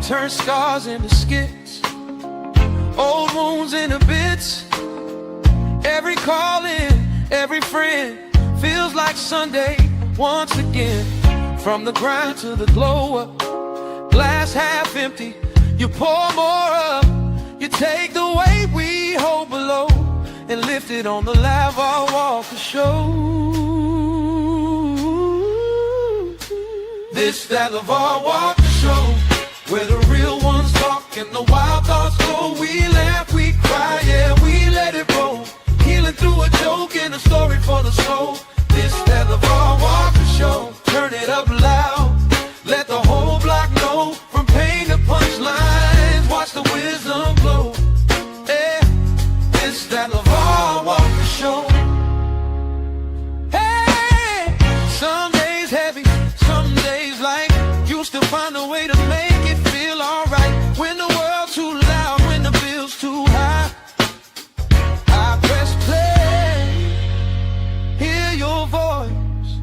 turn scars into skits, old wounds into bits. Every calling, every friend feels like Sunday once again. From the grind to the glow up, glass half empty, you pour more up. You take the weight we hold below and lift it on the Lavar Walker Show. This that Lavar Walker Show, where the real ones talk and the wild thoughts go. We laugh, we cry, yeah, we let it roll. Healing through a joke and a story for the soul. This that Lavar Walker Show, turn it up loud, let the whole block know. From pain to punchlines, watch the wisdom glow. Yeah, this that Lavar Walker Show. Hey, some days heavy, some days light. You still find a way to make it feel alright. When the world's too loud, when the bill's too high, I press play, hear your voice,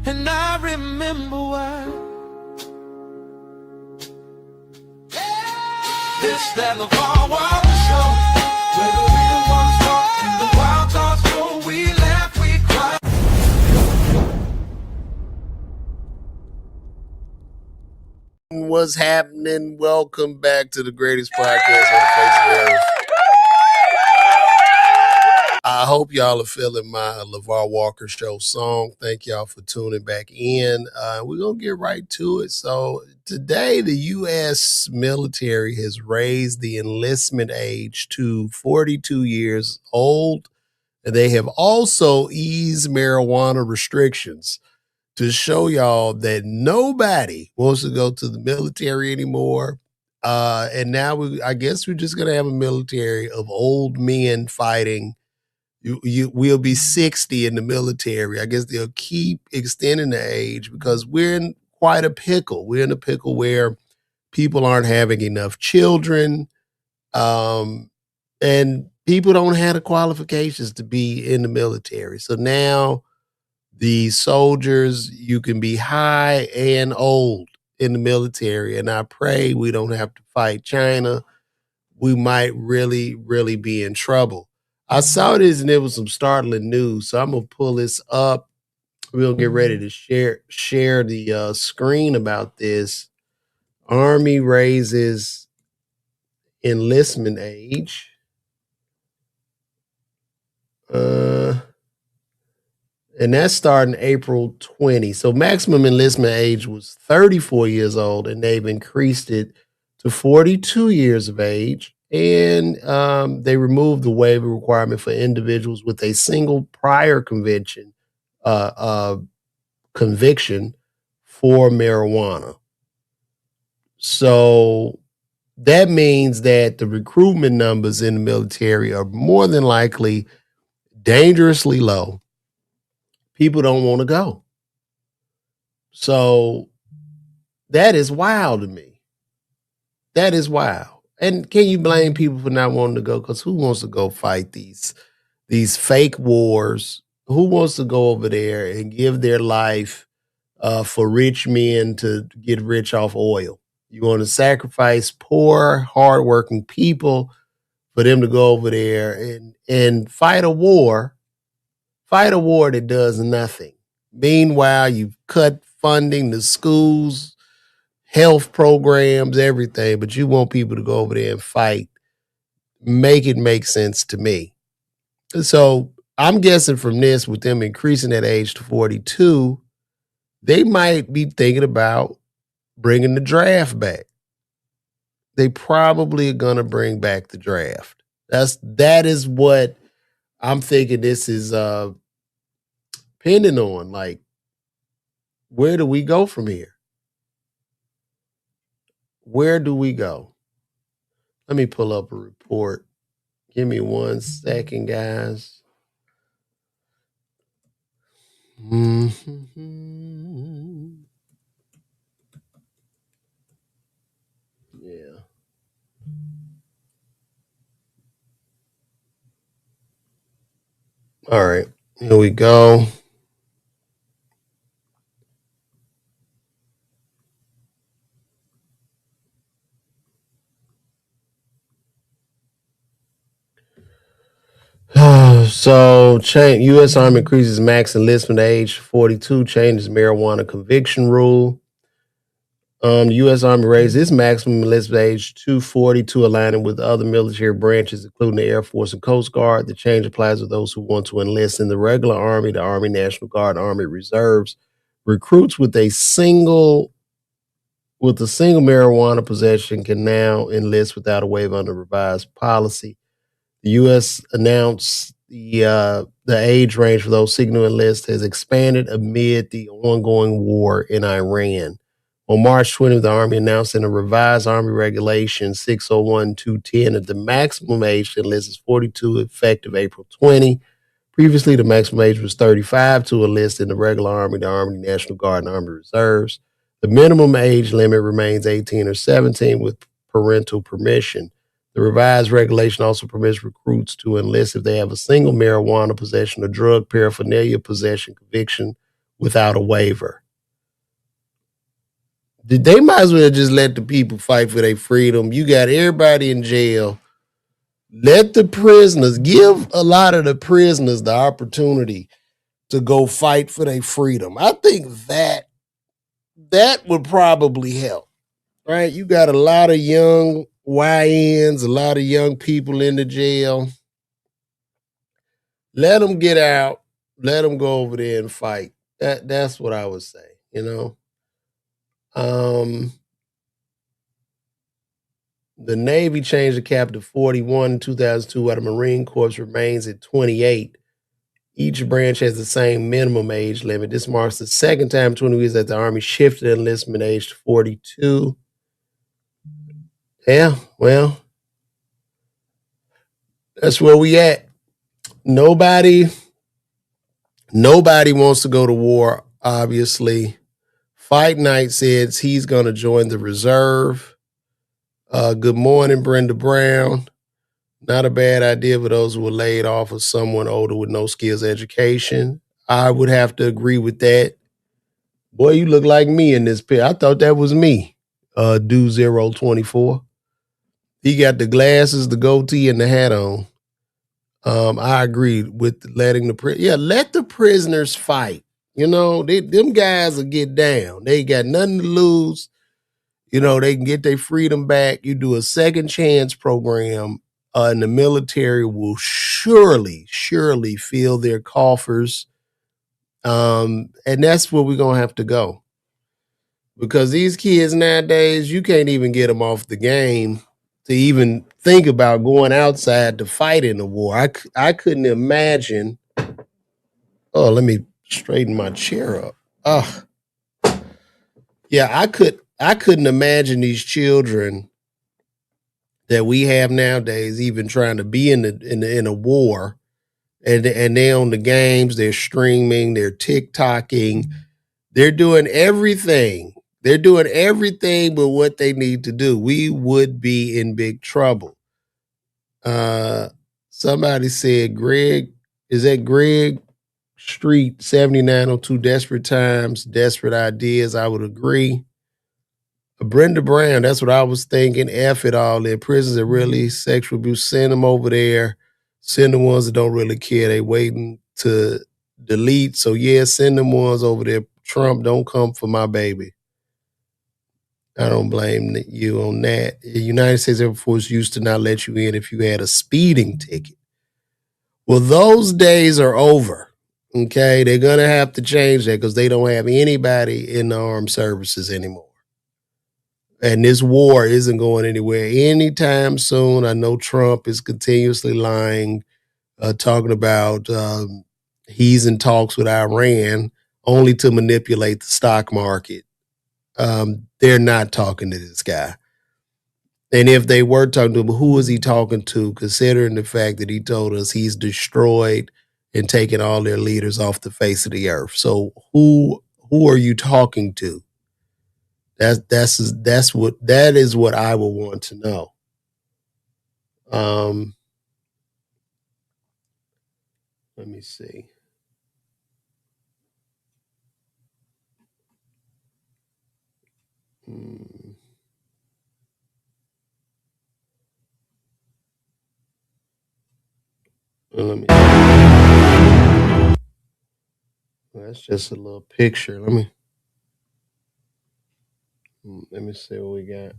and I remember why. This that Lavar Walker Show, where the real ones talk and the wild thoughts go. We laugh, we cry. What's happening? Welcome back to the greatest podcast on the face of the earth. I hope y'all are feeling my Lavar Walker Show song. Thank y'all for tuning back in. We're going to get right to it. So today, the U.S. military has raised the enlistment age to 42 years old. And they have also eased marijuana restrictions to show y'all that nobody wants to go to the military anymore. And now I guess we're just going to have a military of old men fighting. We'll be 60 in the military. I guess they'll keep extending the age because we're in quite a pickle. We're in a pickle where people aren't having enough children, and people don't have the qualifications to be in the military. So now the soldiers, you can be high and old in the military. And I pray we don't have to fight China. We might really, really be in trouble. I saw this and it was some startling news. So I'm going to pull this up. We'll get ready to share the screen about this. Army raises enlistment age. And that's starting April 20. So maximum enlistment age was 34 years old, and they've increased it to 42 years of age. And they removed the waiver requirement for individuals with a single prior conviction for marijuana. So that means that the recruitment numbers in the military are more than likely dangerously low. People don't want to go. So that is wild to me. That is wild. And can you blame people for not wanting to go? Because who wants to go fight these fake wars? Who wants to go over there and give their life for rich men to get rich off oil? You want to sacrifice poor, hardworking people for them to go over there and fight a war that does nothing. Meanwhile, you've cut funding to schools, health programs, everything, but you want people to go over there and fight. Make it make sense to me. So I'm guessing from this, with them increasing that age to 42, they might be thinking about bringing the draft back. They probably are going to bring back the draft. That is what I'm thinking this is pending on. Like, where do we go from here? Where do we go? Let me pull up a report. Give me 1 second, guys. Yeah. All right, here we go. So, U.S. Army increases max enlistment age to 42, changes marijuana conviction rule. The U.S. Army raised its maximum enlistment age to 40 to align with other military branches, including the Air Force and Coast Guard. The change applies to those who want to enlist in the regular Army, the Army National Guard, Army Reserves. Recruits with a single marijuana possession can now enlist without a waiver under revised policy. The U.S. announced the age range for those seeking to enlist has expanded amid the ongoing war in Iran. On March 20th, the Army announced in a revised Army Regulation 601-210 that the maximum age to enlist is 42, effective April 20. Previously, the maximum age was 35 to enlist in the regular Army, the Army National Guard, and Army Reserves. The minimum age limit remains 18 or 17 with parental permission. The revised regulation also permits recruits to enlist if they have a single marijuana possession or drug paraphernalia possession conviction without a waiver. They might as well just let the people fight for their freedom. You got everybody in jail. Let the prisoners, give a lot of the prisoners the opportunity to go fight for their freedom. I think that would probably help, right? You got a lot of young YNs, a lot of young people in the jail. Let them get out. Let them go over there and fight. That's what I would say, you know. The Navy changed the cap to 41 in 2002, while the Marine Corps remains at 28. Each branch has the same minimum age limit. This marks the second time in 20 years that the Army shifted the enlistment age to 42. Yeah, well, that's where we at. Nobody wants to go to war, obviously. Fight Night says he's going to join the reserve. Good morning, Brenda Brown. Not a bad idea for those who were laid off or someone older with no skills education. I would have to agree with that. Boy, you look like me in this picture. I thought that was me. Do 024. He got the glasses, the goatee, and the hat on. I agree with letting let the prisoners fight. You know, them guys will get down. They got nothing to lose. You know, they can get their freedom back. You do a second chance program, and the military will surely fill their coffers. And that's where we're gonna have to go. Because these kids nowadays, you can't even get them off the game to even think about going outside to fight in the war. I couldn't imagine. Oh, let me straighten my chair up. Oh, yeah, I couldn't imagine these children that we have nowadays even trying to be in a war, and they're on the games, they're streaming, they're TikToking, they're doing everything. They're doing everything but what they need to do. We would be in big trouble. Uh, Somebody said, Greg, is that Greg Street 7902? Desperate times, desperate ideas. I would agree. Brenda Brown, that's what I was thinking. F it all. In prisons that really sexual abuse, send them over there. Send the ones that don't really care. They waiting to delete. So yeah, send them ones over there. Trump, don't come for my baby. I don't blame you on that. The United States Air Force used to not let you in if you had a speeding ticket. Well, those days are over. Okay, they're gonna have to change that because they don't have anybody in the armed services anymore. And this war isn't going anywhere anytime soon. I know Trump is continuously lying, talking about he's in talks with Iran only to manipulate the stock market. They're not talking to this guy. And if they were talking to him, who is he talking to, considering the fact that he told us he's destroyed and taken all their leaders off the face of the earth? So who are you talking to? That is what I would want to know. Let me see. Hmm. Let me. That's just a little picture. Let me see what we got.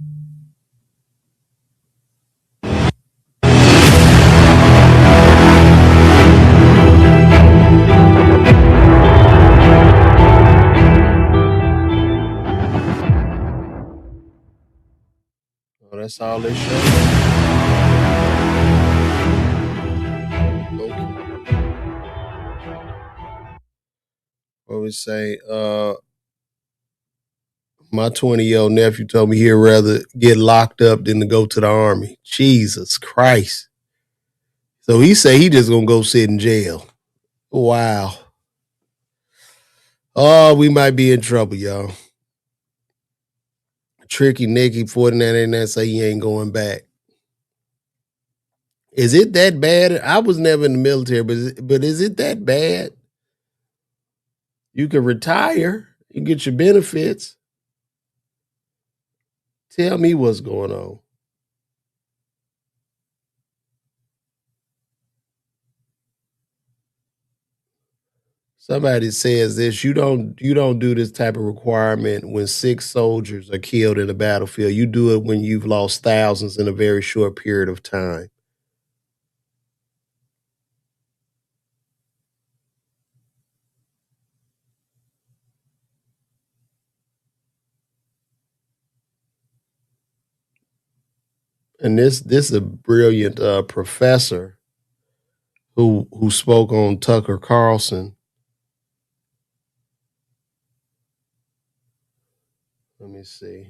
Oh, that's all they show. Okay. What we say? My 20-year-old nephew told me he'd rather get locked up than to go to the army. Jesus Christ. So he say he just gonna go sit in jail. Wow. Oh, we might be in trouble, y'all. Tricky Nicky 4989 say he ain't going back. Is it that bad? I was never in the military, but is it that bad? You can retire, you get your benefits. Tell me what's going on. Somebody says this, you don't do this type of requirement when 6 soldiers are killed in a battlefield. You do it when you've lost thousands in a very short period of time. And this is a brilliant professor who spoke on Tucker Carlson. Let me see.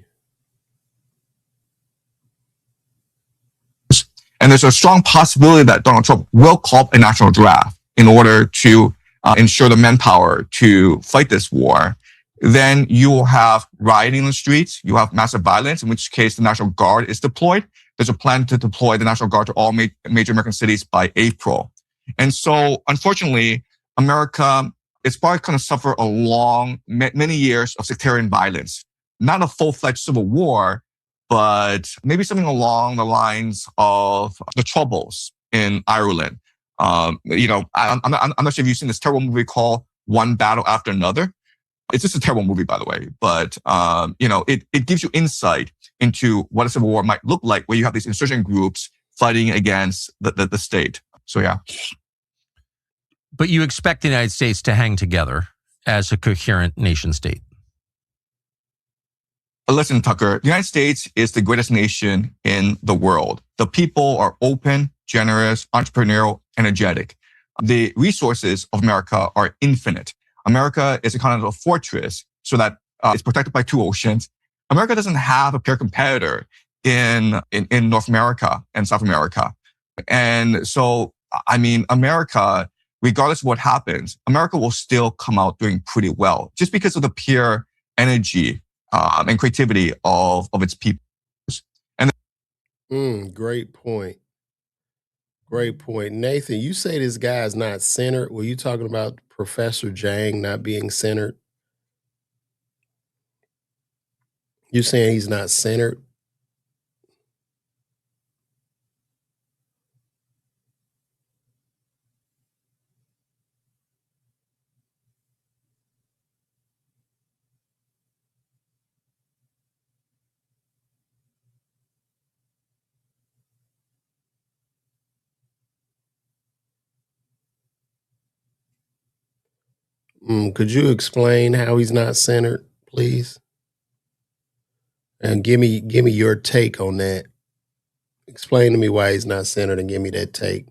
And there's a strong possibility that Donald Trump will call a national draft in order to ensure the manpower to fight this war. Then you will have rioting in the streets. You have massive violence, in which case the National Guard is deployed. There's a plan to deploy the National Guard to all major American cities by April. And so, unfortunately, America is probably going to suffer a long, many years of sectarian violence. Not a full-fledged civil war, but maybe something along the lines of the Troubles in Ireland. I'm not sure if you've seen this terrible movie called One Battle After Another. It's just a terrible movie, by the way, but it gives you insight into what a civil war might look like, where you have these insurgent groups fighting against the state. So yeah. But you expect the United States to hang together as a coherent nation state. Listen, Tucker, the United States is the greatest nation in the world. The people are open, generous, entrepreneurial, energetic. The resources of America are infinite. America is a continental fortress so that it's protected by 2 oceans. America doesn't have a peer competitor in North America and South America. And so, I mean, America, regardless of what happens, America will still come out doing pretty well just because of the pure energy and creativity of its people. And great point. Great point. Nathan, you say this guy is not centered. Were you talking about Professor Jang not being centered? You saying he's not centered? Could you explain how he's not centered, please? And give me your take on that. Explain to me why he's not centered and give me that take.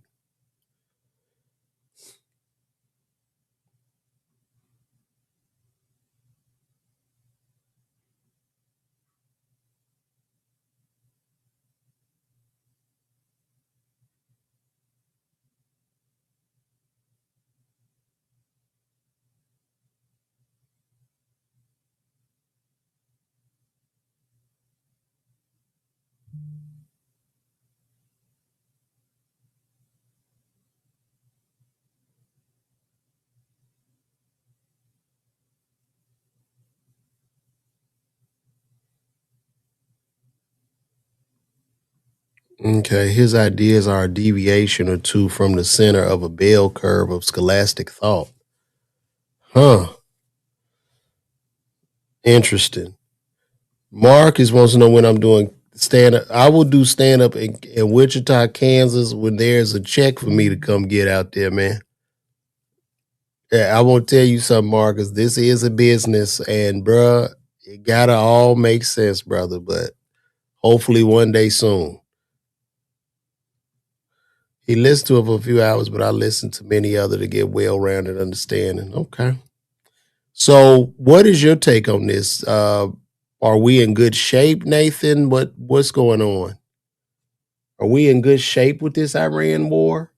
Okay, his ideas are a deviation or two from the center of a bell curve of scholastic thought. Huh. Interesting. Marcus wants to know when I'm doing stand up. I will do stand up in Wichita, Kansas when there's a check for me to come get out there, man. Yeah, I won't tell you something, Marcus. This is a business, and bruh, it gotta all make sense, brother. But hopefully one day soon. He listened to it for a few hours, but I listened to many other to get well-rounded understanding. Okay. So what is your take on this? Are we in good shape, Nathan? What's going on? Are we in good shape with this Iran war?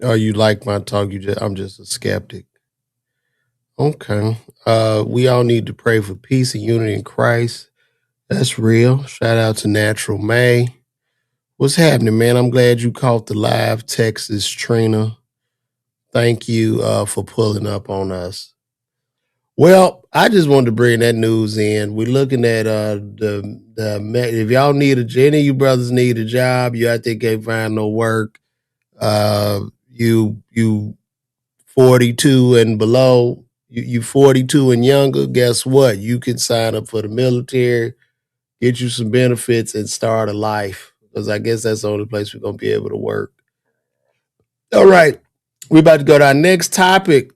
Or you like my talk? I'm just a skeptic. Okay. We all need to pray for peace and unity in Christ. That's real. Shout out to Natural May. What's happening, man? I'm glad you caught the live Texas, Trina. Thank you for pulling up on us. Well, I just wanted to bring that news in. We're looking at if y'all any of you brothers need a job, you out there can't find no work. You 42 and below, you 42 and younger. Guess what? You can sign up for the military, get you some benefits, and start a life. Because I guess that's the only place we're gonna be able to work. All right, we're about to go to our next topic.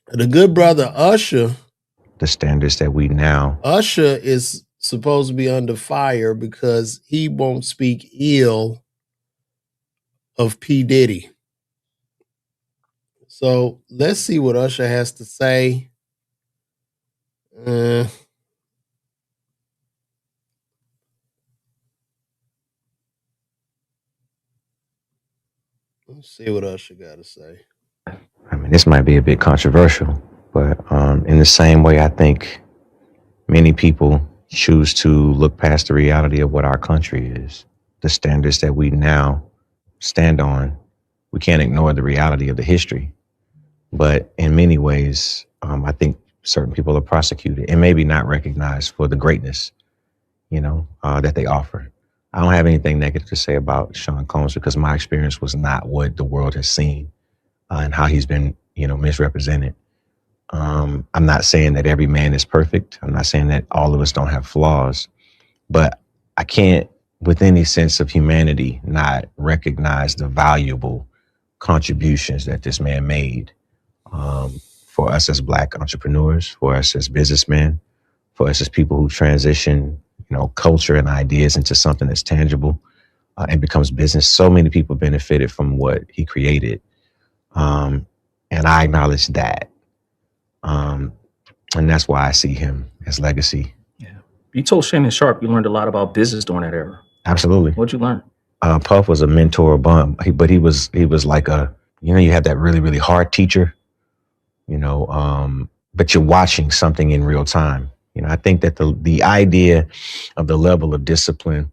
The good brother Usher. The standards that we now. Usher is supposed to be under fire because he won't speak ill of P. Diddy. So let's see what Usher has to say. Let's see what Usher got to say. I mean, this might be a bit controversial, but in the same way, I think many people choose to look past the reality of what our country is, the standards that we now stand on. We can't ignore the reality of the history, but in many ways, I think certain people are prosecuted and maybe not recognized for the greatness, that they offer. I don't have anything negative to say about Sean Combs because my experience was not what the world has seen and how he's been, misrepresented. I'm not saying that every man is perfect. I'm not saying that all of us don't have flaws, but I can't, with any sense of humanity, not recognize the valuable contributions that this man made for us as Black entrepreneurs, for us as businessmen, for us as people who transition, culture and ideas into something that's tangible and becomes business. So many people benefited from what he created. And I acknowledge that. And that's why I see him as legacy. Yeah. You told Shannon Sharp you learned a lot about business during that era. Absolutely. What'd you learn? Puff was a mentor but he was like you have that really, really hard teacher, but you're watching something in real time. I think that the idea of the level of discipline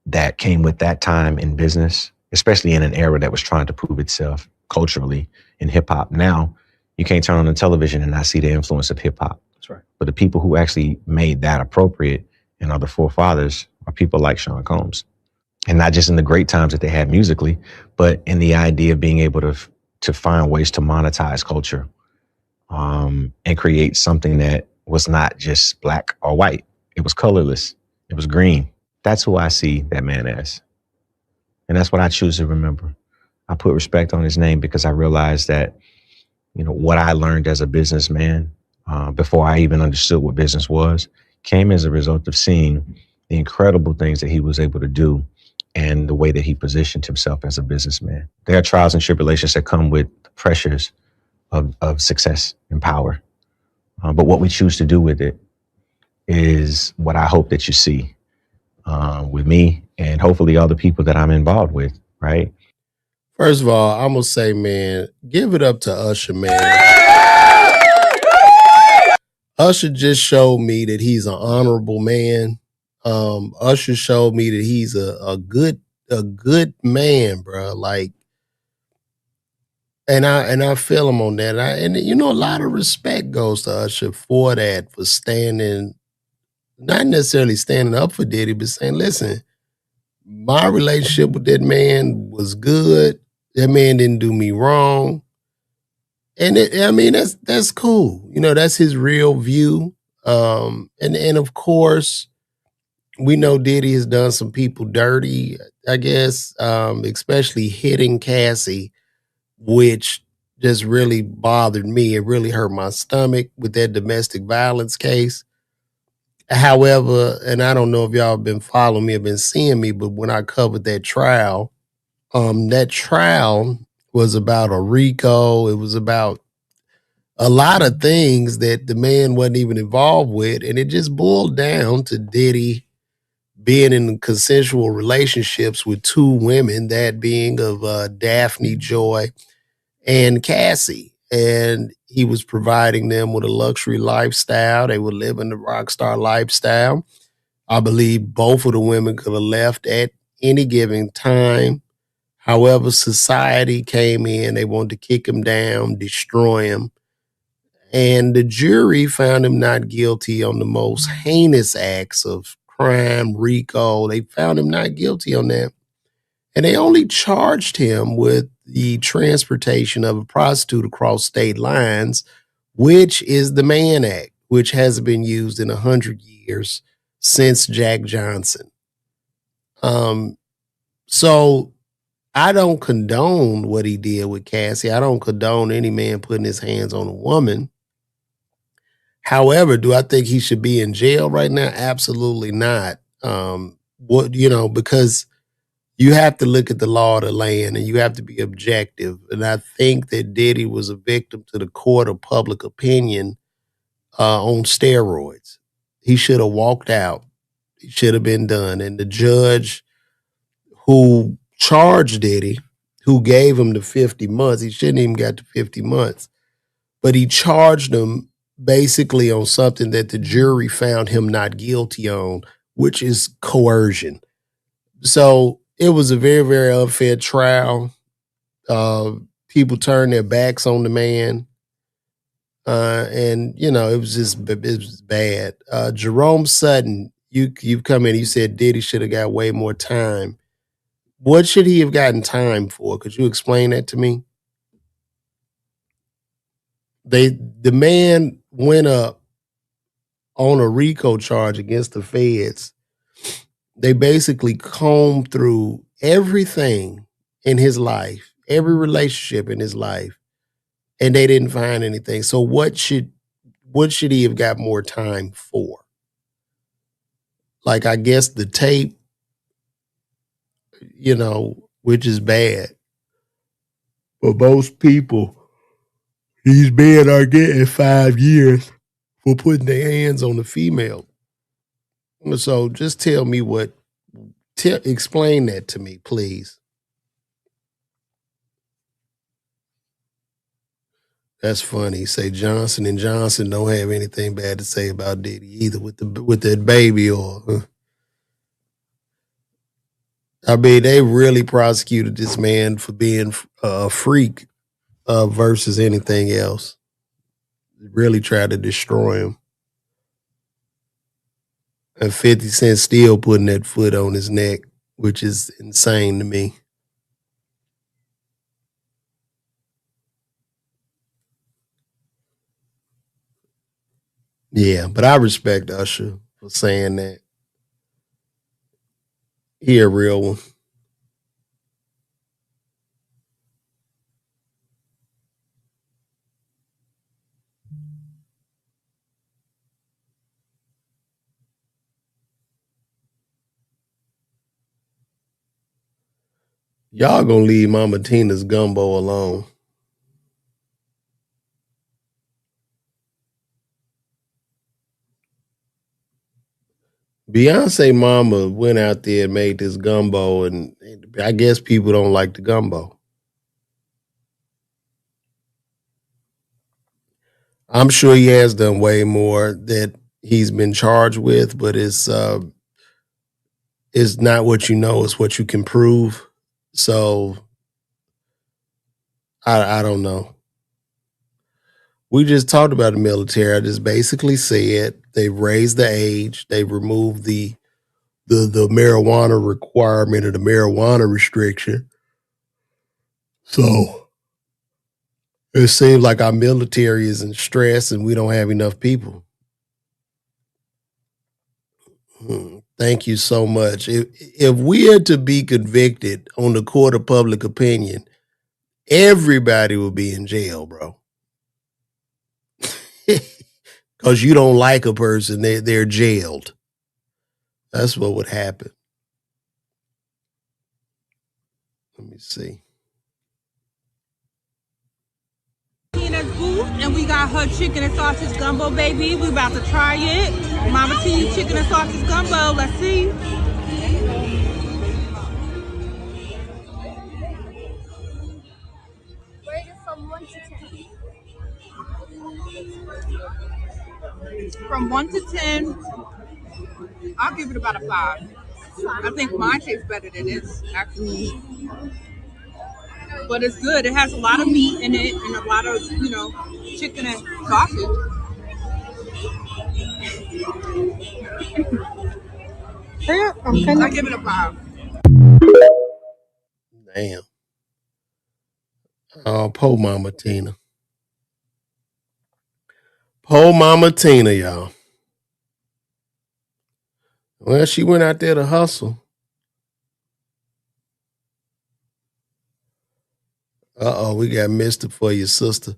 that came with that time in business, especially in an era that was trying to prove itself culturally in hip hop. Now you can't turn on the television and not see the influence of hip hop. That's right. But the people who actually made that appropriate and are the forefathers are people like Sean Combs. And not just in the great times that they had musically, but in the idea of being able to find ways to monetize culture and create something that was not just Black or white. It was colorless. It was green. That's who I see that man as. And that's what I choose to remember. I put respect on his name because I realized that, what I learned as a businessman, before I even understood what business was, came as a result of seeing the incredible things that he was able to do and the way that he positioned himself as a businessman. There are trials and tribulations that come with the pressures of success and power. But what we choose to do with it is what I hope that you see with me and hopefully all the people that I'm involved with, right? First of all, I'm gonna say, man, give it up to Usher, man. Usher just showed me that he's an honorable man. Usher showed me that he's a good man, bro. Like, and I feel him on that. And a lot of respect goes to Usher for that, for standing, not necessarily standing up for Diddy, but saying, listen, my relationship with that man was good. That man didn't do me wrong. And that's cool. That's his real view. And of course, we know Diddy has done some people dirty, I guess, especially hitting Cassie, which just really bothered me. It really hurt my stomach with that domestic violence case. However, and I don't know if y'all have been following me or been seeing me, but when I covered that trial was about a RICO. It was about a lot of things that the man wasn't even involved with. And it just boiled down to Diddy being in consensual relationships with two women, that being of Daphne Joy and Cassie. And he was providing them with a luxury lifestyle. They were living the rock star lifestyle. I believe both of the women could have left at any given time. However, society came in, they wanted to kick him down, destroy him. And the jury found him not guilty on the most heinous acts of crime, RICO. They found him not guilty on that. And they only charged him with the transportation of a prostitute across state lines, which is the Mann Act, which hasn't been used in 100 years since Jack Johnson. So I don't condone what he did with Cassie. I don't condone any man putting his hands on a woman. However, do I think he should be in jail right now? Absolutely not. Because you have to look at the law of the land and you have to be objective. And I think that Diddy was a victim to the court of public opinion on steroids. He should have walked out. He should have been done. And the judge who charged Diddy, who gave him the 50 months, he shouldn't even got the 50 months, but he charged him basically on something that the jury found him not guilty on, which is coercion. So it was a very, very unfair trial. People turned their backs on the man. And it was bad. Jerome Sutton, you've come in, you said Diddy should have got way more time. What should he have gotten time for? Could you explain that to me? The man went up on a RICO charge against the feds. They basically combed through everything in his life, every relationship in his life, and they didn't find anything. So what should he have got more time for? Like, I guess the tape, which is bad. But most people, these men are getting 5 years for putting their hands on the female. So just tell me explain that to me, please. That's funny. Say Johnson and Johnson don't have anything bad to say about Diddy either with that baby oil. I mean, they really prosecuted this man for being a freak versus anything else. They really tried to destroy him. And 50 Cent still putting that foot on his neck, which is insane to me. Yeah, but I respect Usher for saying that. He a real one. Y'all gonna leave Mama Tina's gumbo alone. Beyonce mama went out there and made this gumbo, and I guess people don't like the gumbo. I'm sure he has done way more that he's been charged with, but it's not what you know, it's what you can prove. So I don't know. We just talked about the military. I just basically said they raised the age, they removed the marijuana requirement or the marijuana restriction. So it seems like our military is in stress and we don't have enough people. Thank you so much. If we are to be convicted on the court of public opinion, everybody will be in jail, bro. Because you don't like a person, they're jailed. That's what would happen. Let me see. Tina's booth, and we got her chicken and sausage gumbo, baby. We about to try it. Mama T chicken and sausage gumbo. Let's see. From 1 to 10. From 1 to 10, I'll give it about a 5. I think mine tastes better than this, actually. But it's good. It has a lot of meat in it and a lot of, chicken and sausage. I give it a 5. Damn. Oh, poor Mama Tina. Poor Mama Tina, y'all. Well, she went out there to hustle. We got Mister for your sister.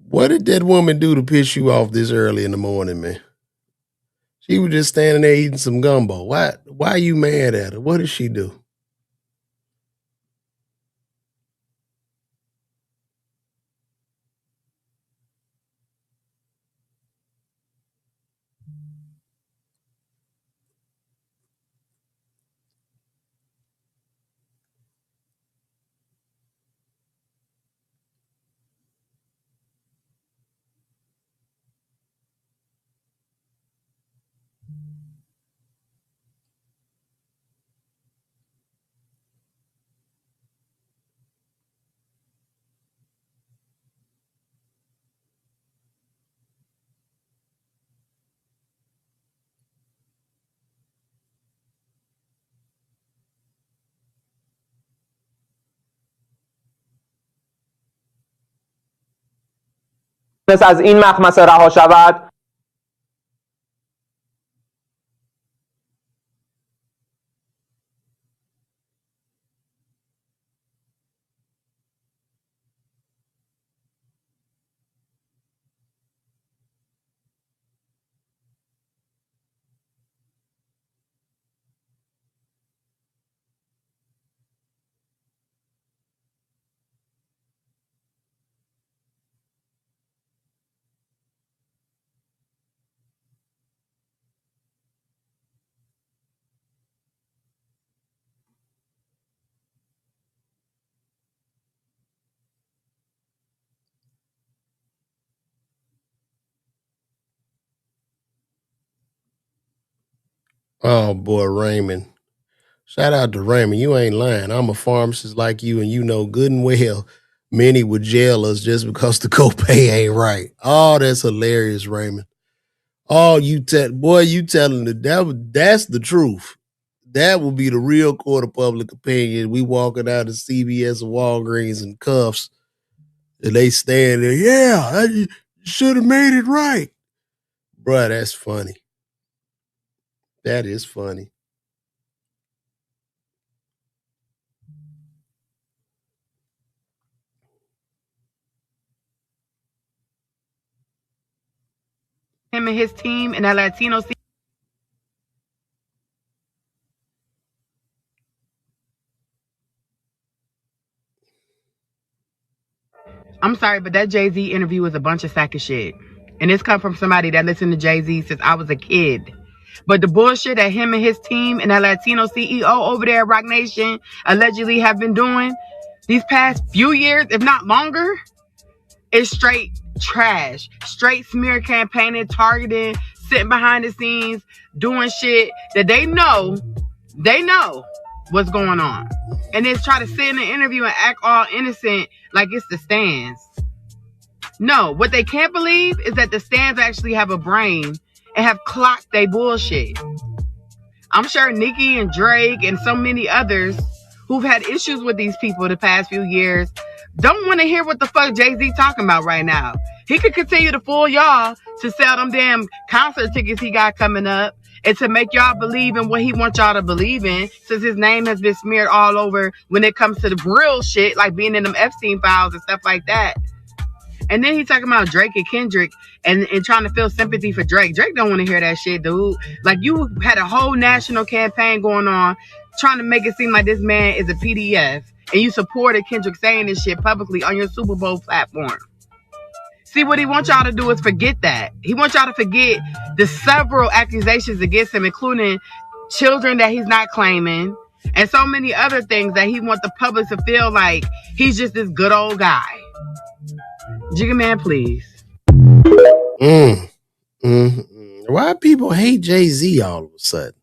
What did that woman do to piss you off this early in the morning, man? She was just standing there eating some gumbo. Why are you mad at her? What did she do? از این مخمسه رها شود. Oh boy, Raymond. Shout out to Raymond. You ain't lying. I'm a pharmacist like you, and you know good and well many would jail us just because the copay ain't right. Oh, that's hilarious, Raymond. Oh, you telling the devil that's the truth. That will be the real court of public opinion. We walking out of CVS and Walgreens in cuffs, and they stand there. Yeah, you should have made it right, bruh. That's funny. That is funny. him and his team and that Latino scene. I'm sorry, but that Jay-Z interview was a bunch of sack of shit. And this come from somebody that listened to Jay-Z since I was a kid. But the bullshit that him and his team and that Latino CEO over there at Roc Nation allegedly have been doing these past few years, if not longer, is straight trash. Straight smear campaigning, targeting, sitting behind the scenes, doing shit that they know what's going on. And then try to sit in the interview and act all innocent like it's the stands. No, what they can't believe is that the stands actually have a brain and have clocked they bullshit. I'm sure Nicki and Drake and so many others who've had issues with these people the past few years don't want to hear what the fuck Jay-Z talking about right now. He could continue to fool y'all to sell them damn concert tickets he got coming up and to make y'all believe in what he wants y'all to believe in, since his name has been smeared all over when it comes to the real shit, like being in them Epstein files and stuff like that. And then he talking about Drake and Kendrick and trying to feel sympathy for Drake. Drake don't want to hear that shit, dude. Like, you had a whole national campaign going on trying to make it seem like this man is a PDF, and you supported Kendrick saying this shit publicly on your Super Bowl platform. See, what he wants y'all to do is forget that. He wants y'all to forget the several accusations against him, including children that he's not claiming, and so many other things that he wants the public to feel like he's just this good old guy. Jigga Man, please. Why people hate Jay-Z all of a sudden?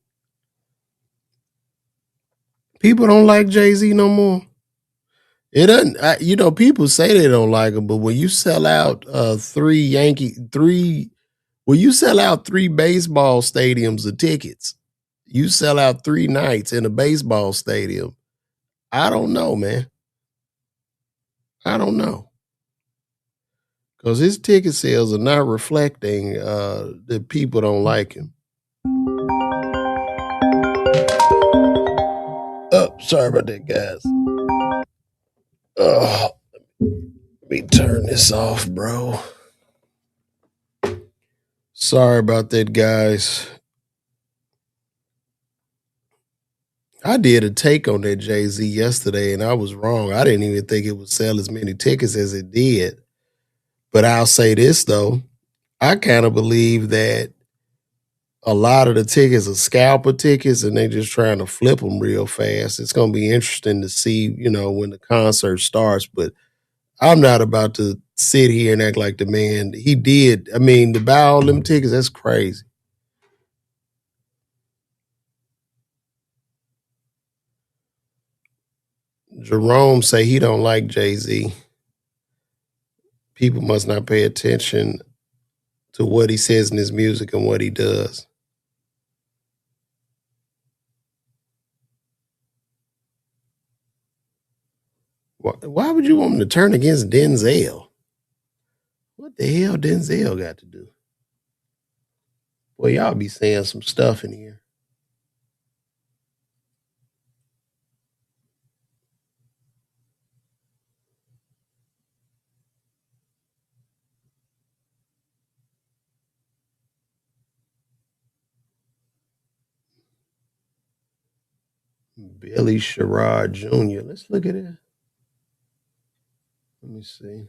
People don't like Jay-Z no more. It doesn't, people say they don't like him, but when you sell out three baseball stadiums of tickets, you sell out 3 nights in a baseball stadium. I don't know, man. I don't know. Because his ticket sales are not reflecting that people don't like him. Oh, sorry about that, guys. Oh, let me turn this off, bro. Sorry about that, guys. I did a take on that Jay-Z yesterday, and I was wrong. I didn't even think it would sell as many tickets as it did. But I'll say this, though. I kind of believe that a lot of the tickets are scalper tickets, and they're just trying to flip them real fast. It's going to be interesting to see, when the concert starts. But I'm not about to sit here and act like the man. He did. I mean, to buy all them tickets, that's crazy. Jerome say he don't like Jay-Z. People must not pay attention to what he says in his music and what he does. Why would you want him to turn against Denzel? What the hell Denzel got to do? Boy, y'all be saying some stuff in here. Billy Sherrod Jr. Let's look at it. Let me see.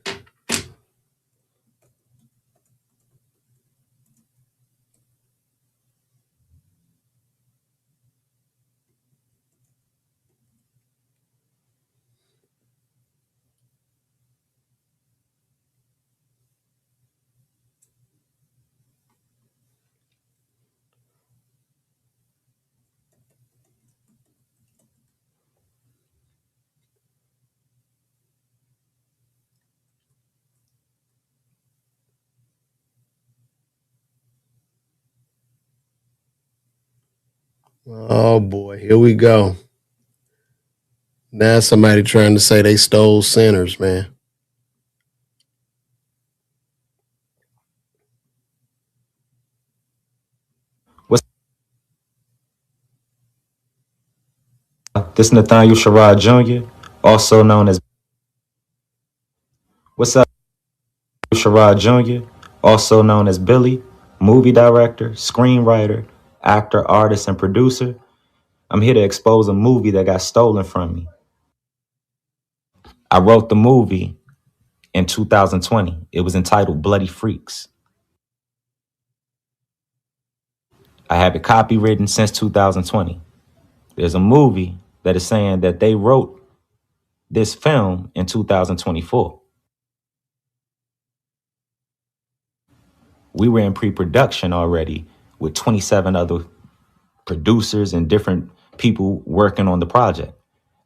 Oh boy, here we go. Now somebody trying to say they stole sinners, man. This Nathaniel Sherrod Jr., also known as... What's up, Sherrod Jr., also known as Billy. movie director, screenwriter, actor, artist, and producer. I'm here to expose a movie that got stolen from me. I wrote the movie in 2020. It was entitled Bloody Freaks. I have it copywritten since 2020. There's a movie that is saying that they wrote this film in 2024. We were in pre-production already with 27 other producers and different people working on the project.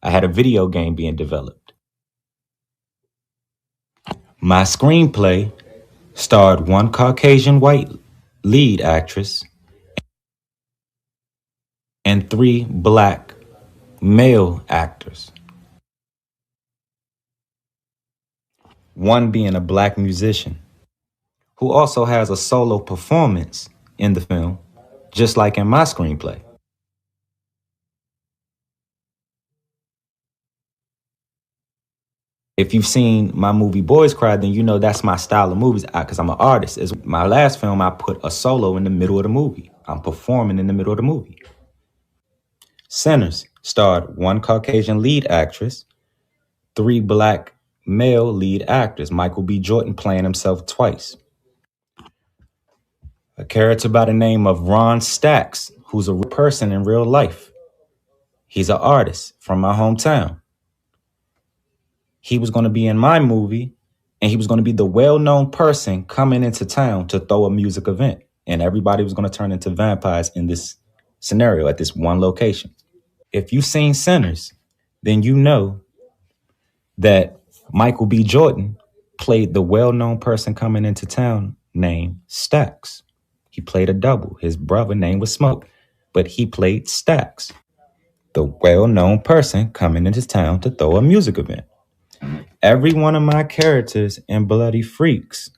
I had a video game being developed. My screenplay starred one Caucasian white lead actress and 3 black male actors. One being a black musician who also has a solo performance in the film, just like in my screenplay. If you've seen my movie Boys Cry, then you know that's my style of movies because I'm an artist. It's my last film, I put a solo in the middle of the movie. I'm performing in the middle of the movie. Sinners starred one Caucasian lead actress, 3 black male lead actors, Michael B. Jordan playing himself twice. A character by the name of Ron Stacks, who's a real person in real life. He's an artist from my hometown. He was going to be in my movie, and he was going to be the well-known person coming into town to throw a music event. And everybody was going to turn into vampires in this scenario at this one location. If you've seen Sinners, then you know that Michael B. Jordan played the well-known person coming into town named Stacks. He played a double. His brother name was Smoke, but he played Stacks, the well-known person coming into town to throw a music event. Every one of my characters in Bloody Freaks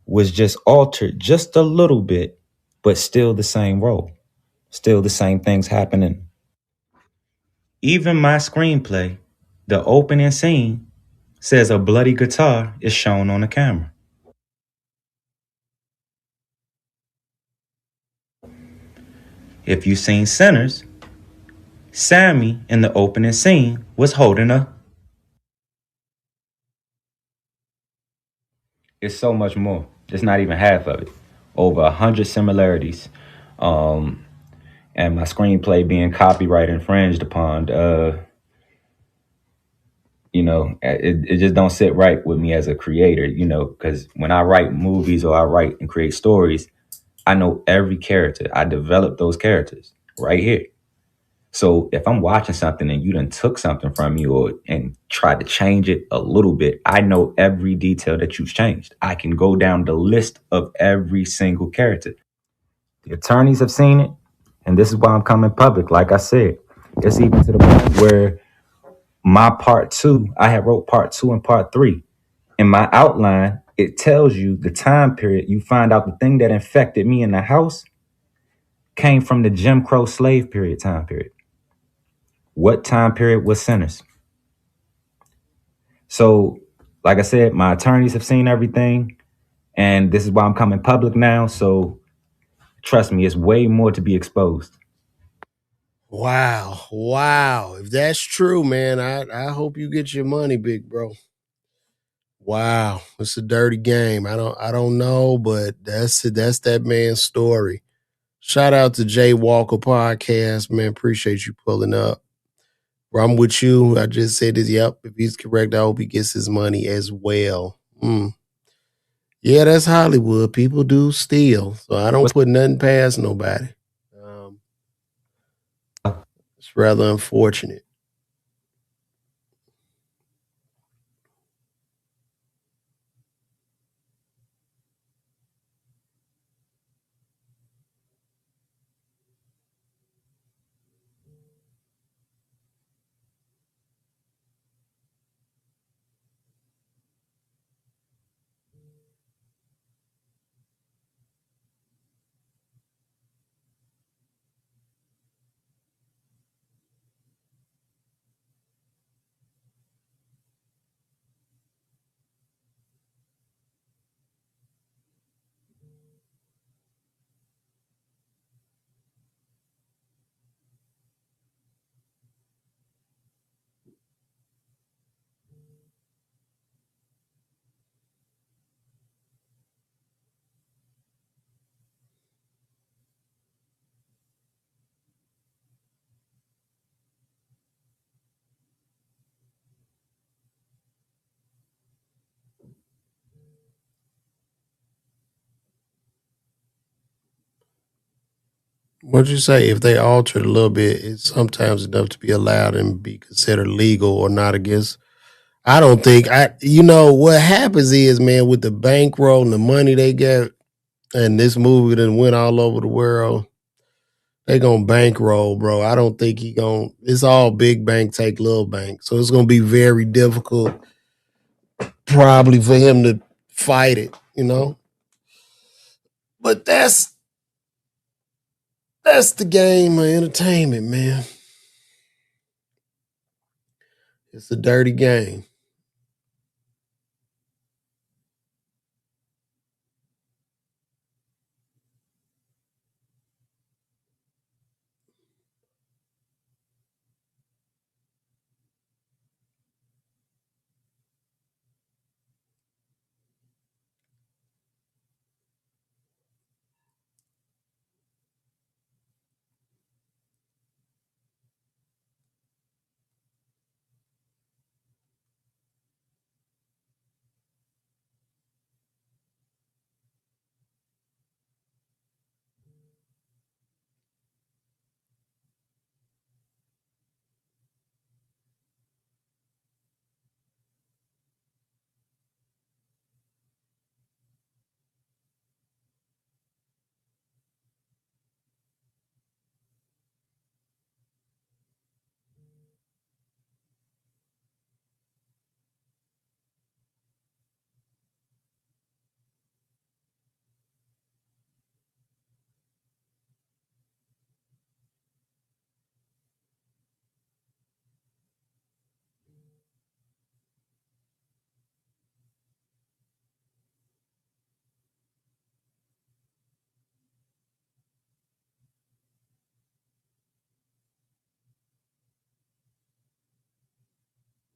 was just altered just a little bit, but still the same role, still the same things happening. Even my screenplay, the opening scene says a bloody guitar is shown on the camera. If you've seen Sinners, Sammy in the opening scene was holding a... It's so much more. It's not even half of it. Over 100 similarities. And my screenplay being copyright infringed upon, it just don't sit right with me as a creator, because when I write movies or I write and create stories, I know every character. I develop those characters right here. So if I'm watching something and you done took something from me and tried to change it a little bit, I know every detail that you've changed. I can go down the list of every single character. The attorneys have seen it, and this is why I'm coming public. Like I said, it's even to the point where my part 2, I had wrote part 2 and part 3. In my outline, it tells you the time period. You find out the thing that infected me in the house came from the Jim Crow slave period time period. What time period was Sinners? So, like I said, my attorneys have seen everything, and this is why I'm coming public now. So, trust me, it's way more to be exposed. Wow. If that's true, man, I hope you get your money, big bro. Wow. It's a dirty game. I don't know, but that's it. That's that man's story. Shout out to Jay Walker Podcast, man. Appreciate you pulling up. I'm with you. I just said this. Yep. If he's correct, I hope he gets his money as well. Yeah, that's Hollywood. People do steal. So I don't put nothing past nobody. It's rather unfortunate. What'd you say? If they altered a little bit, it's sometimes enough to be allowed and be considered legal or not against. I don't think what happens is, man, with the bankroll and the money they get, and this movie that went all over the world, they gonna bankroll, bro. I don't think it's all big bank take little bank. So it's gonna be very difficult probably for him to fight it, But that's the game of entertainment, man. It's a dirty game.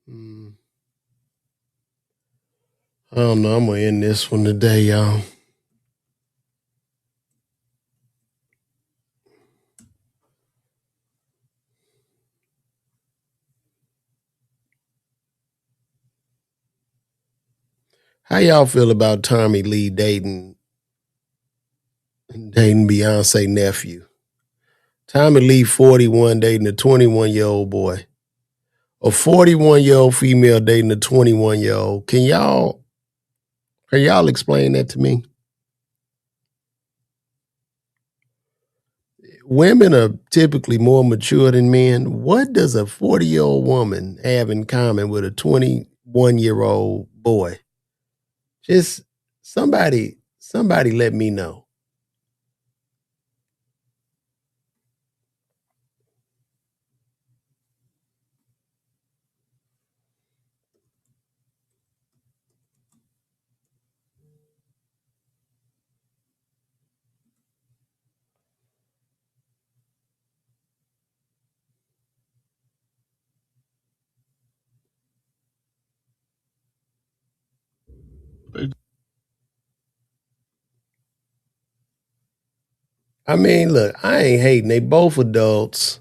I don't know. I'm gonna end this one today, y'all. How y'all feel about Tommy Lee dating Beyonce nephew? Tommy Lee, 41, dating a 21-year-old boy. A 41-year-old female dating a 21-year-old. Can y'all explain that to me? Women are typically more mature than men. What does a 40-year-old woman have in common with a 21-year-old boy? Just somebody let me know. I mean, look, I ain't hating. They both adults.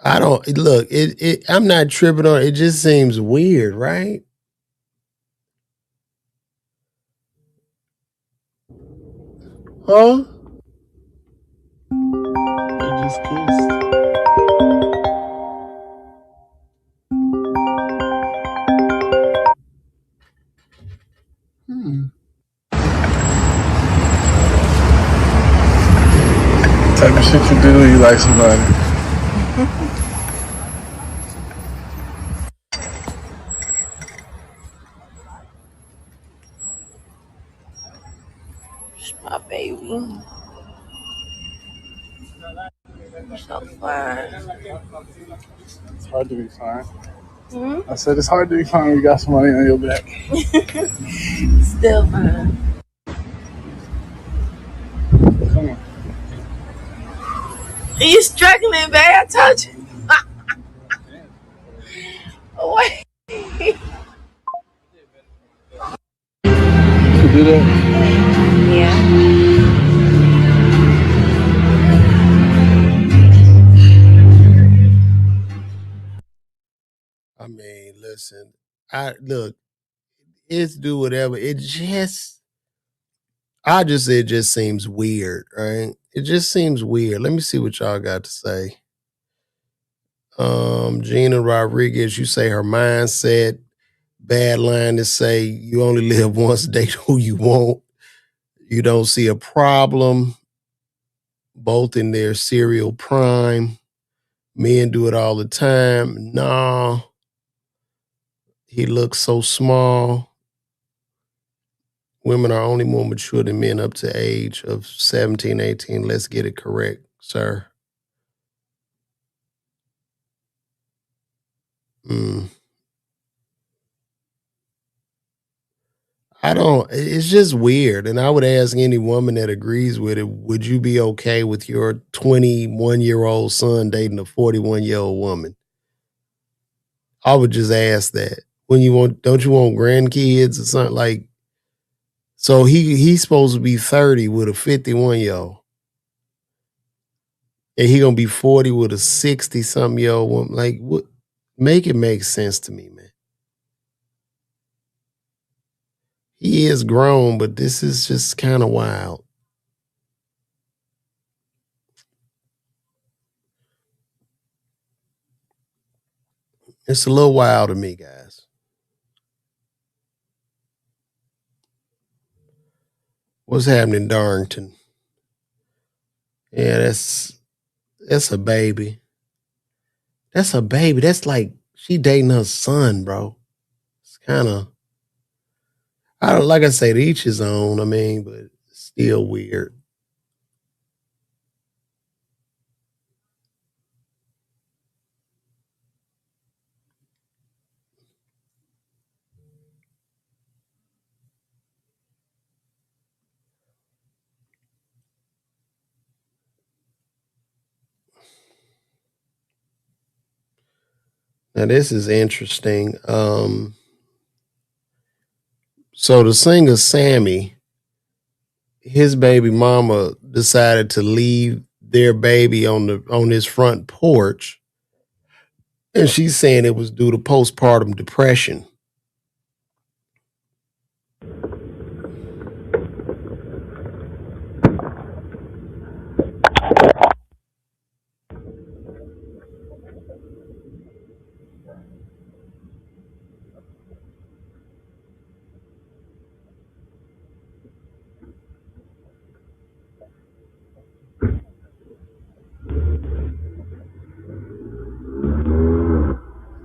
I don't look. I'm not tripping on it. It just seems weird, right? Huh? They just kissed. Type of shit you do when you like somebody. My baby. So fine. It's hard to be fine. I said it's hard to be fine when you got somebody on your back. Still fine. Come on. Are you struggling, babe? I told you. Wait. You do that? Yeah. I mean, listen. It's do whatever. It just I just said it just seems weird, right? It just seems weird. Let me see what y'all got to say. Gina Rodriguez, you say her mindset. Bad line to say you only live once, date who you want. You don't see a problem, both in their serial prime. Men do it all the time. Nah, he looks so small. Women are only more mature than men up to age of 17, 18. Let's get it correct, sir. It's just weird. And I would ask any woman that agrees with it, would you be okay with your 21-year-old son dating a 41-year-old woman? I would just ask that. Don't you want grandkids or something like, so he's supposed to be 30 with a 51-year-old. And he gonna be 40 with a 60-something-year-old woman. Like, what? Make it make sense to me, man. He is grown, but this is just kind of wild. It's a little wild to me, guys. What's happening, Darrington? Yeah, that's a baby. That's a baby. That's like she dating her son, bro. It's kind of, I don't, like I say, to each his own. I mean, but it's still weird. Now this is interesting. So the singer Sammy, his baby mama decided to leave their baby on his front porch, and she's saying it was due to postpartum depression.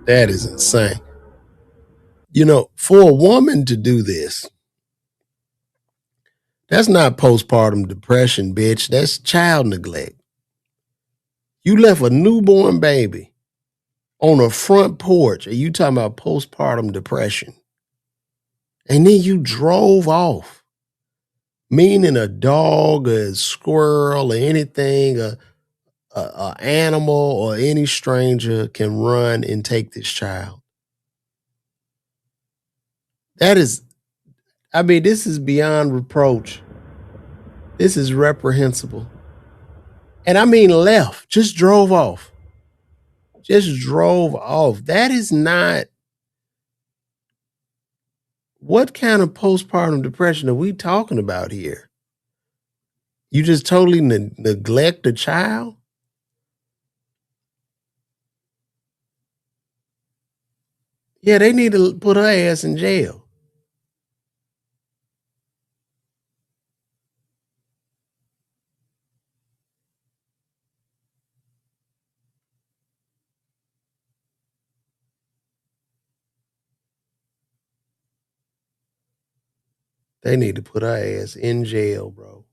That is insane. You know, for a woman to do this, that's not postpartum depression, bitch. That's child neglect. You left a newborn baby on a front porch and you talking about postpartum depression. And then you drove off, meaning a dog, a squirrel, or anything, a animal, or any stranger can run and take this child. That is, I mean, this is beyond reproach. This is reprehensible. And I mean left, just drove off. Just drove off. That is not, what kind of postpartum depression are we talking about here? You just totally neglect a child? Yeah, they need to put her ass in jail. They need to put her ass in jail, bro.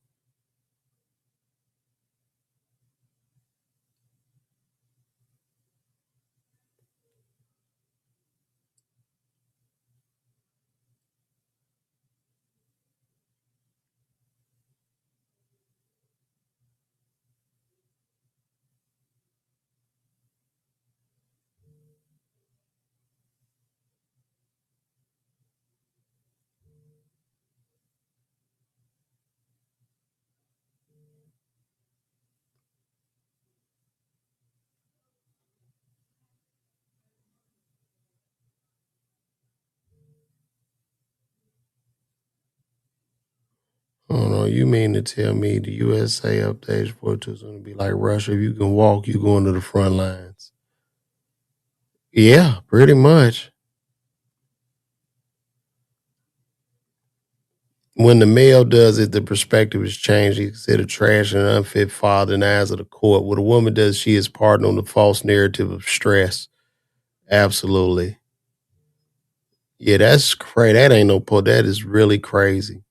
Oh no, you mean to tell me the USA up to age 42 is going to be like Russia? If you can walk, you go into the front lines. Yeah, pretty much. When the male does it, the perspective is changed. He's considered trash and an unfit father in the eyes of the court. What a woman does, she is pardoned on the false narrative of stress. Absolutely. Yeah, that's crazy. That ain't no po. That is really crazy.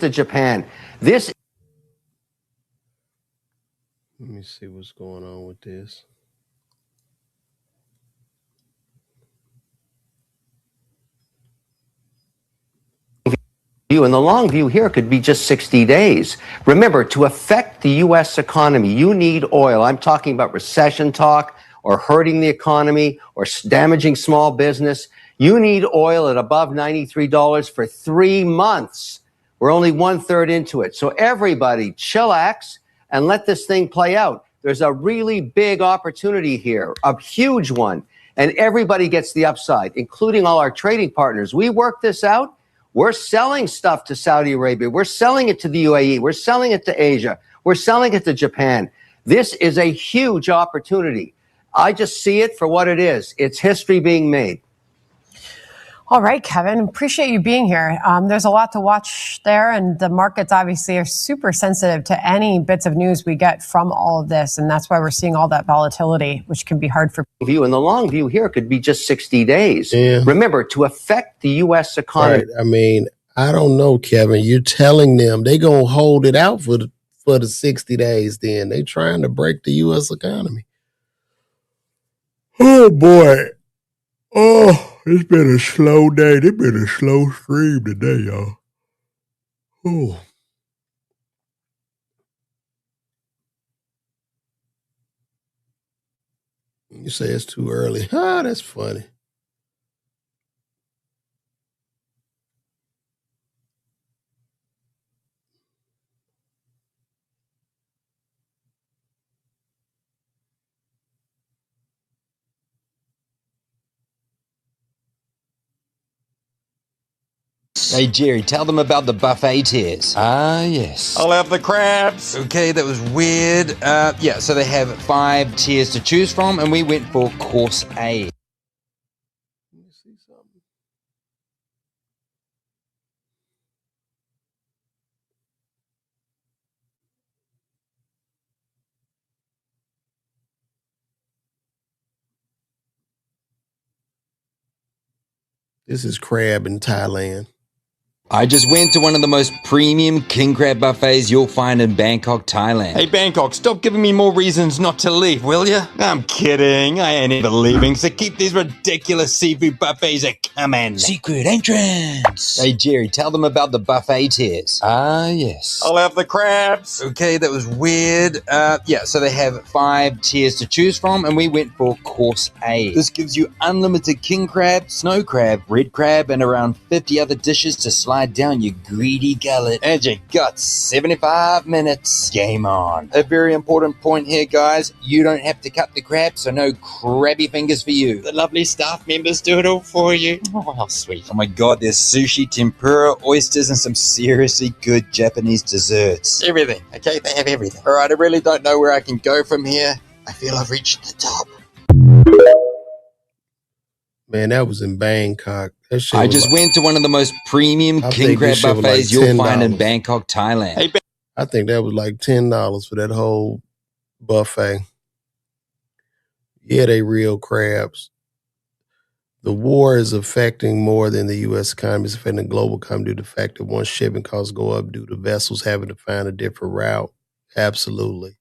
To Japan. This. Let me see what's going on with this. view, and the long view here could be just 60 days. Remember, to affect the U.S. economy, you need oil. I'm talking about recession talk or hurting the economy or damaging small business. You need oil at above $93 for 3 months. We're only 1/3 into it. So everybody chillax and let this thing play out. There's a really big opportunity here, a huge one. And everybody gets the upside, including all our trading partners. We work this out. We're selling stuff to Saudi Arabia. We're selling it to the UAE. We're selling it to Asia. We're selling it to Japan. This is a huge opportunity. I just see it for what it is. It's history being made. All right, Kevin, appreciate you being here. There's a lot to watch there, and the markets obviously are super sensitive to any bits of news we get from all of this, and that's why we're seeing all that volatility, which can be hard for view. And the long view here could be just 60 days. Yeah. Remember, to affect the U.S. economy. Right. I mean, I don't know, Kevin. You're telling them they're going to hold it out for the 60 days then. They trying to break the U.S. economy. Oh, boy. Oh, it's been a slow day. It's been a slow stream today, y'all. Oh. You say it's too early. Ah, that's funny. Hey, Jerry, tell them about the buffet tiers. Ah, yes. I'll have the crabs. Okay, that was weird. Yeah, so they have 5 tiers to choose from, and we went for course A. Let me see something. This is crab in Thailand. I just went to one of the most premium king crab buffets you'll find in Bangkok, Thailand. Hey, Bangkok, stop giving me more reasons not to leave, will ya? I'm kidding. I ain't ever leaving, so keep these ridiculous seafood buffets coming. Secret entrance. Hey, Jerry, tell them about the buffet tiers. Ah, yes. I'll have the crabs. Okay, that was weird. Yeah, so they have 5 tiers to choose from, and we went for course A. This gives you unlimited king crab, snow crab, red crab, and around 50 other dishes to slide down your greedy gullet. And you got 75 minutes. Game on. A very important point here, guys. You don't have to cut the crab, so no crabby fingers for you. The lovely staff members do it all for you. Oh, how sweet. Oh my god, there's sushi, tempura, oysters, and some seriously good Japanese desserts. Everything. Okay, they have everything. All right, I really don't know where I can go from here. I feel I've reached the top. Man, that was in Bangkok. That shit I was just went to one of the most premium I king think crab this shit was buffets like you'll find in $10. Bangkok, Thailand. I think that was like $10 for that whole buffet. Yeah, they real crabs. The war is affecting more than the U.S. economy. It's affecting the global economy due to the fact that once shipping costs go up due to vessels having to find a different route. Absolutely.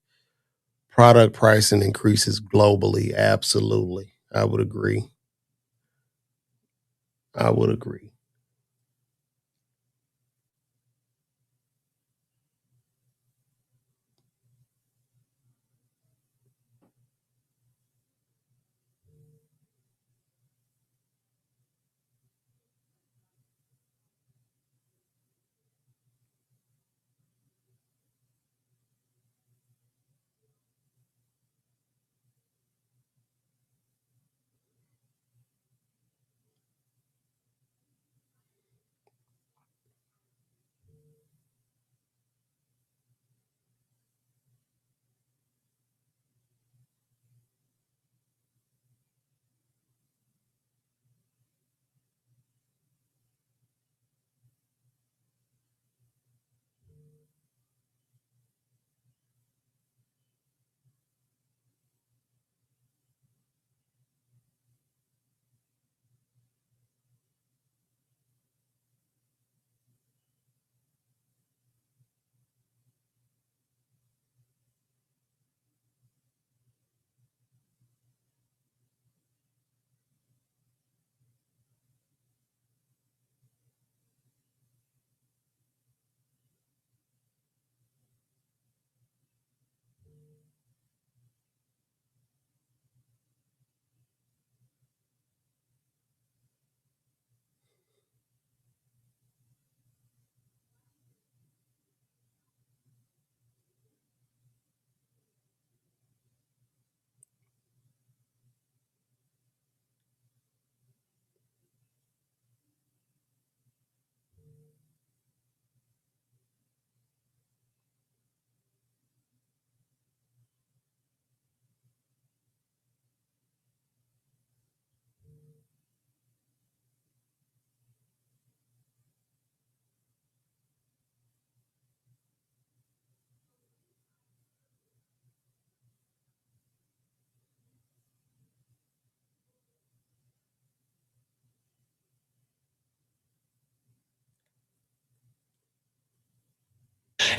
Product pricing increases globally. Absolutely. I would agree. I would agree.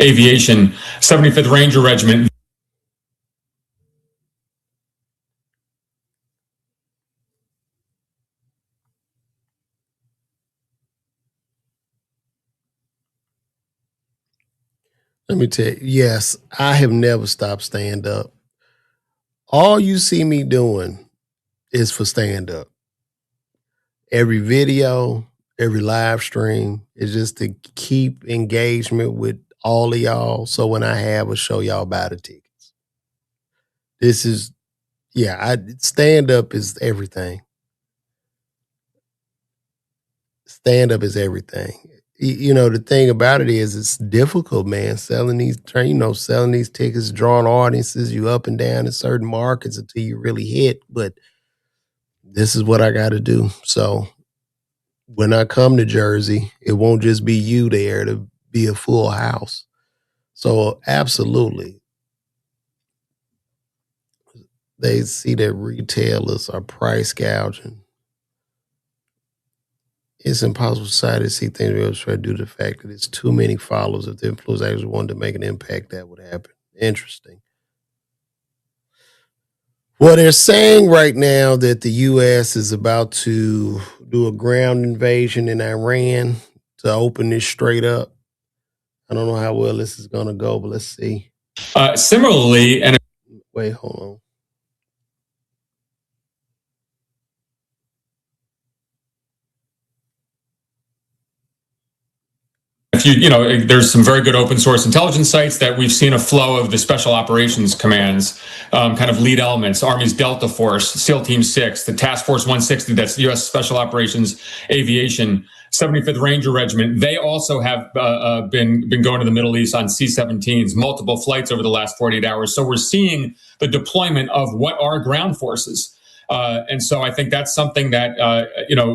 Aviation, 75th Ranger Regiment. Let me tell you, yes, I have never stopped stand up. All you see me doing is for stand up. Every video, every live stream is just to keep engagement with all of y'all. So when I have a show, y'all buy the tickets. This is, stand up is everything. Stand up is everything. You know, the thing about it is it's difficult, man, selling these tickets, drawing audiences, you up and down in certain markets until you really hit. But this is what I got to do. So when I come to Jersey, it won't just be you there to be a full house. So absolutely. They see that retailers are price gouging. It's impossible society to see things real straight due to the fact that it's too many followers. If the influencers actually wanted to make an impact, that would happen. Interesting. Well, they're saying right now that the U.S. is about to do a ground invasion in Iran to open this straight up. I don't know how well this is going to go, but let's see. Similarly, and wait, hold on. there's some very good open source intelligence sites that we've seen a flow of the special operations commands, kind of lead elements, Army's Delta Force, SEAL Team 6, the Task Force 160, that's U.S. Special Operations Aviation, 75th Ranger Regiment. They also have been going to the Middle East on C-17s, multiple flights over the last 48 hours. So we're seeing the deployment of what are ground forces. And so I think that's something that,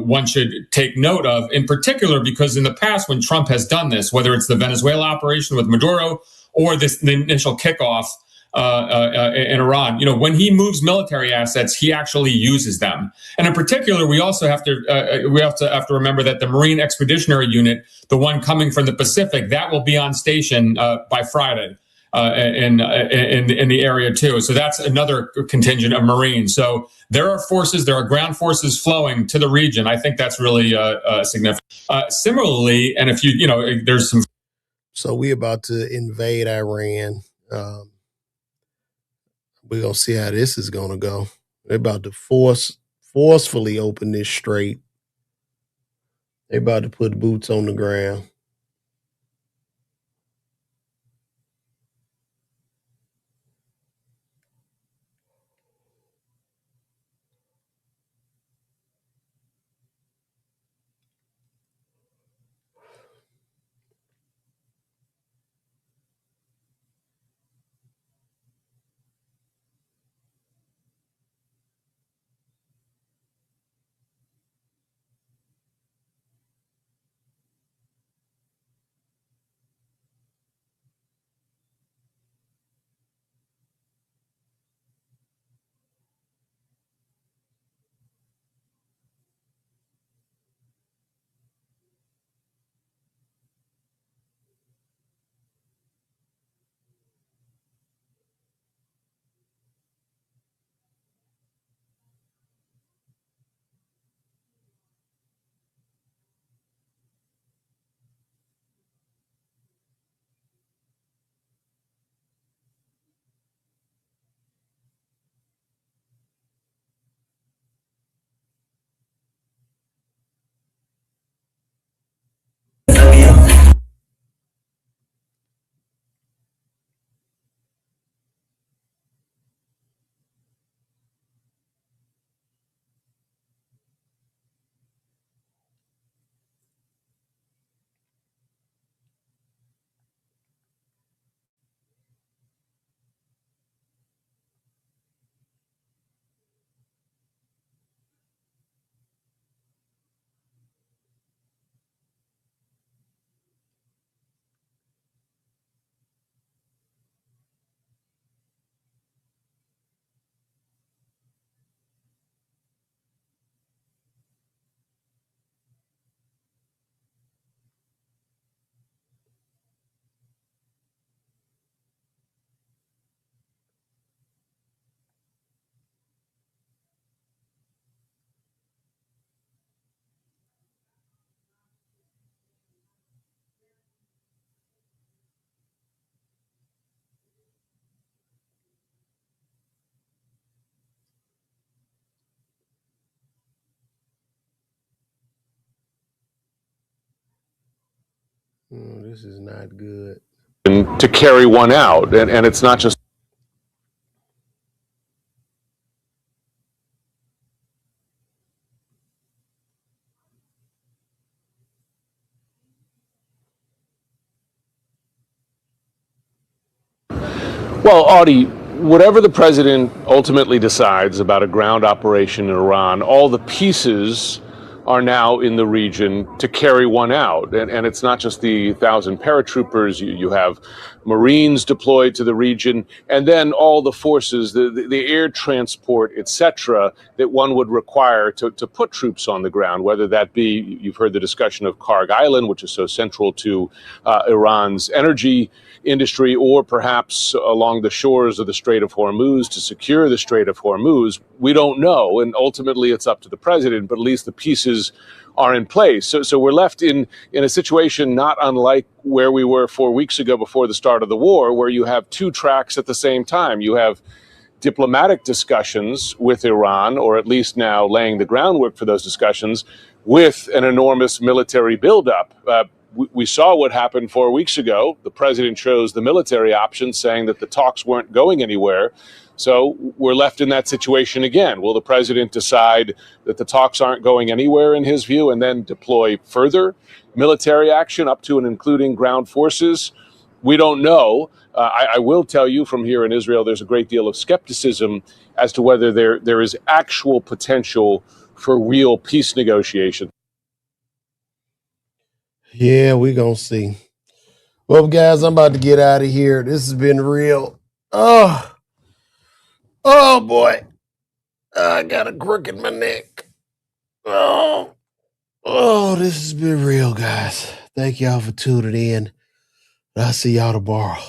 one should take note of, in particular, because in the past, when Trump has done this, whether it's the Venezuela operation with Maduro or the initial kickoff in Iran, when he moves military assets, he actually uses them. And in particular, we also have to remember that the Marine Expeditionary Unit, the one coming from the Pacific, that will be on station by Friday. In the area too. So that's another contingent of Marines. So there are ground forces flowing to the region. I think that's really significant. Similarly, and if there's some. So we about to invade Iran. We're going to see how this is going to go. They're about to forcefully open this strait. They're about to put boots on the ground. This is not good. To carry one out, and it's not just. Well, Audie, whatever the president ultimately decides about a ground operation in Iran, all the pieces are now in the region to carry one out. And it's not just the 1,000 paratroopers, you have Marines deployed to the region, and then all the forces, the air transport, etc., that one would require to put troops on the ground, whether that be, you've heard the discussion of Karg Island, which is so central to Iran's energy industry, or perhaps along the shores of the Strait of Hormuz to secure the Strait of Hormuz. We don't know, and ultimately it's up to the president, but at least the pieces are in place. So we're left in a situation not unlike where we were 4 weeks ago before the start of the war, where you have two tracks at the same time. You have diplomatic discussions with Iran, or at least now laying the groundwork for those discussions, with an enormous military buildup. We saw what happened 4 weeks ago. The president chose the military option, saying that the talks weren't going anywhere. So we're left in that situation again. Will the president decide that the talks aren't going anywhere in his view and then deploy further military action up to and including ground forces? We don't know. I will tell you from here in Israel, there's a great deal of skepticism as to whether there is actual potential for real peace negotiations. Yeah, we gonna see. Well, guys, I'm about to get out of here. This has been real. Oh boy. I got a crook in my neck. Oh, this has been real, guys. Thank y'all for tuning in. I'll see y'all tomorrow.